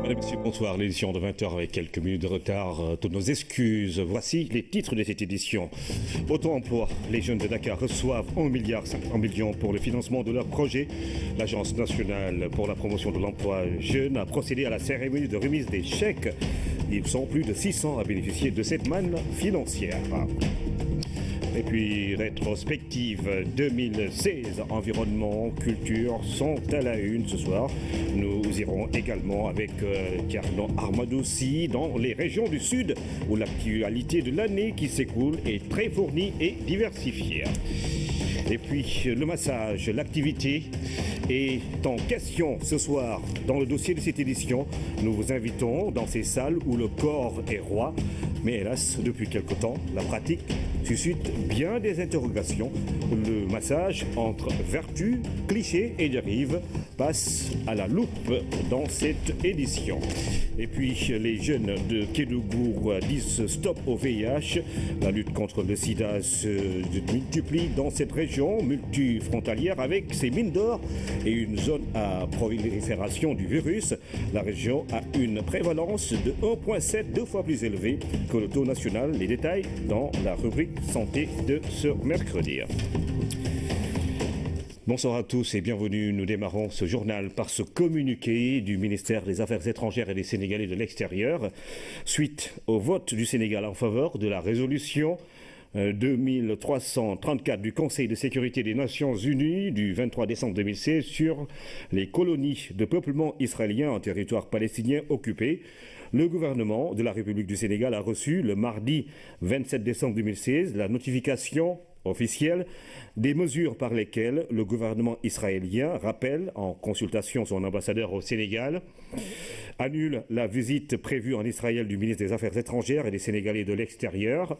Mesdames et messieurs, bonsoir. L'édition de 20h avec quelques minutes de retard. Toutes nos excuses. Voici les titres de cette édition. Auto-emploi. Les jeunes de Dakar reçoivent 1,5 milliard pour le financement de leur projet. L'Agence nationale pour la promotion de l'emploi jeune a procédé à la cérémonie de remise des chèques. Ils sont plus de 600 à bénéficier de cette manne financière. Et puis, rétrospective 2016, environnement, culture sont à la une ce soir. Nous irons également avec Carlo Armadoussi dans les régions du Sud où l'actualité de l'année qui s'écoule est très fournie et diversifiée. Et puis, le massage, l'activité est en question ce soir. Dans le dossier de cette édition, nous vous invitons dans ces salles où le corps est roi. Mais hélas, depuis quelque temps, la pratique suscite bien des interrogations. Le massage entre vertu, clichés et dérives passe à la loupe dans cette édition. Et puis, les jeunes de Kédougou disent stop au VIH. La lutte contre le sida se multiplie dans cette région multifrontalière avec ses mines d'or et une zone à prolifération du virus. La région a une prévalence de 1,7, 2 fois plus élevée que le taux national. Les détails dans la rubrique santé de ce mercredi. Bonsoir à tous et bienvenue. Nous démarrons ce journal par ce communiqué du ministère des Affaires étrangères et des Sénégalais de l'extérieur suite au vote du Sénégal en faveur de la résolution 2334 du Conseil de sécurité des Nations Unies du 23 décembre 2016 sur les colonies de peuplement israélien en territoire palestinien occupé. Le gouvernement de la République du Sénégal a reçu le mardi 27 décembre 2016 la notification officielle des mesures par lesquelles le gouvernement israélien rappelle en consultation son ambassadeur au Sénégal, annule la visite prévue en Israël du ministre des Affaires étrangères et des Sénégalais de l'extérieur,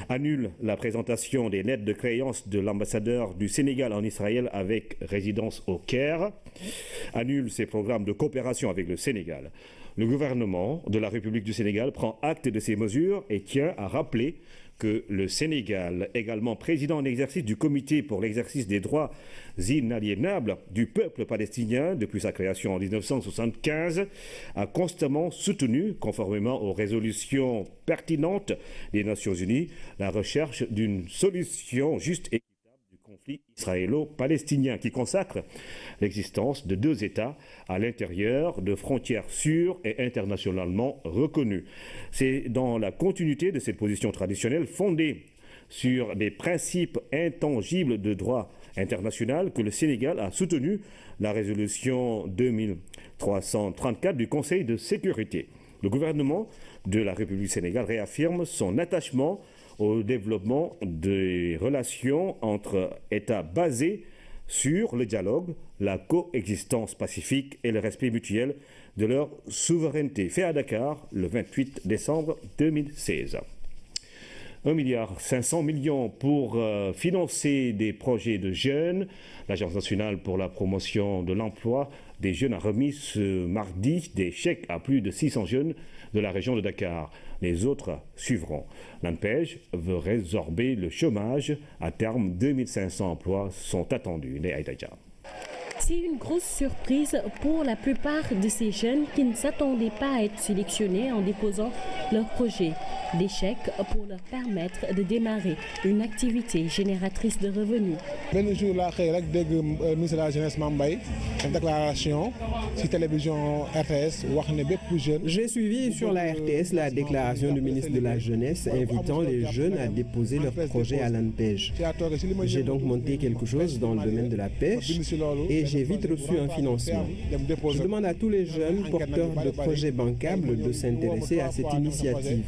annule la présentation des lettres de créance de l'ambassadeur du Sénégal en Israël avec résidence au Caire, annule ses programmes de coopération avec le Sénégal. Le gouvernement de la République du Sénégal prend acte de ces mesures et tient à rappeler que le Sénégal, également président en exercice du Comité pour l'exercice des droits inaliénables du peuple palestinien depuis sa création en 1975, a constamment soutenu, conformément aux résolutions pertinentes des Nations Unies, la recherche d'une solution juste et conflit israélo-palestinien qui consacre l'existence de deux États à l'intérieur de frontières sûres et internationalement reconnues. C'est dans la continuité de cette position traditionnelle fondée sur des principes intangibles de droit international que le Sénégal a soutenu la résolution 2334 du Conseil de sécurité. Le gouvernement de la République du Sénégal réaffirme son attachement au développement des relations entre États basés sur le dialogue, la coexistence pacifique et le respect mutuel de leur souveraineté. Fait à Dakar le 28 décembre 2016. 1,5 milliard pour financer des projets de jeunes. L'Agence nationale pour la promotion de l'emploi des jeunes a remis ce mardi des chèques à plus de 600 jeunes de la région de Dakar. Les autres suivront. L'ANPEJ veut résorber le chômage. À terme, 2500 emplois sont attendus. C'est une grosse surprise pour la plupart de ces jeunes qui ne s'attendaient pas à être sélectionnés en déposant leur projet. Des chèques pour leur permettre de démarrer une activité génératrice de revenus. Ben jour là, ministre de la Jeunesse Mambay, une déclaration sur télévision RTS. J'ai suivi sur la RTS la déclaration du ministre de la Jeunesse invitant les jeunes à déposer leur projet à l'ANPEJ. J'ai donc monté quelque chose dans le domaine de la pêche et j'ai vite reçu un financement. Je demande à tous les jeunes porteurs de projets bancables de s'intéresser à cette initiative.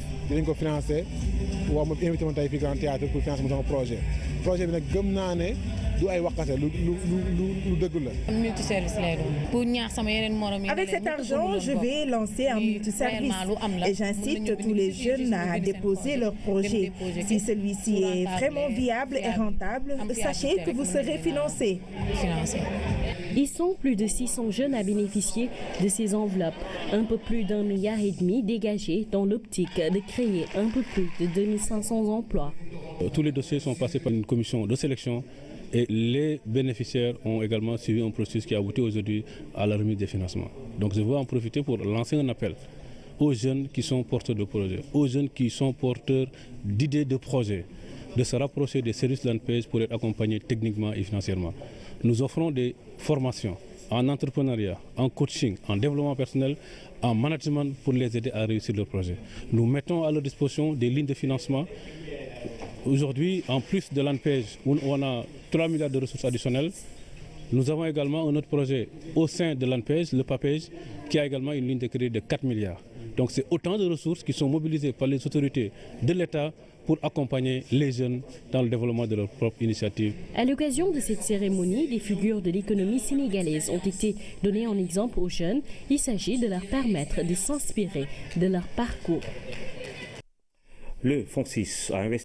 Avec cet argent, je vais lancer un multiservice et j'incite tous les jeunes à déposer leur projet. Si celui-ci est vraiment viable et rentable, sachez que vous serez financé. Ils sont plus de 600 jeunes à bénéficier de ces enveloppes. Un peu plus d'1,5 milliard dégagés dans l'optique de créer un peu plus de 2500 emplois. Tous les dossiers sont passés par une commission de sélection Et les bénéficiaires ont également suivi un processus qui a abouti aujourd'hui à la remise des financements. Donc je veux en profiter pour lancer un appel aux jeunes qui sont porteurs de projets, aux jeunes qui sont porteurs d'idées de projets, de se rapprocher des services de l'ANPEJ pour être accompagnés techniquement et financièrement. Nous offrons des formations en entrepreneuriat, en coaching, en développement personnel, en management pour les aider à réussir leur projet. Nous mettons à leur disposition des lignes de financement. Aujourd'hui, en plus de l'ANPEJ, où on a 3 milliards de ressources additionnelles, nous avons également un autre projet au sein de l'ANPEJ, le PAPEJ, qui a également une ligne de crédit de 4 milliards. Donc c'est autant de ressources qui sont mobilisées par les autorités de l'État pour accompagner les jeunes dans le développement de leur propre initiative. À l'occasion de cette cérémonie, des figures de l'économie sénégalaise ont été données en exemple aux jeunes. Il s'agit de leur permettre de s'inspirer de leur parcours. Le FONSIS a investi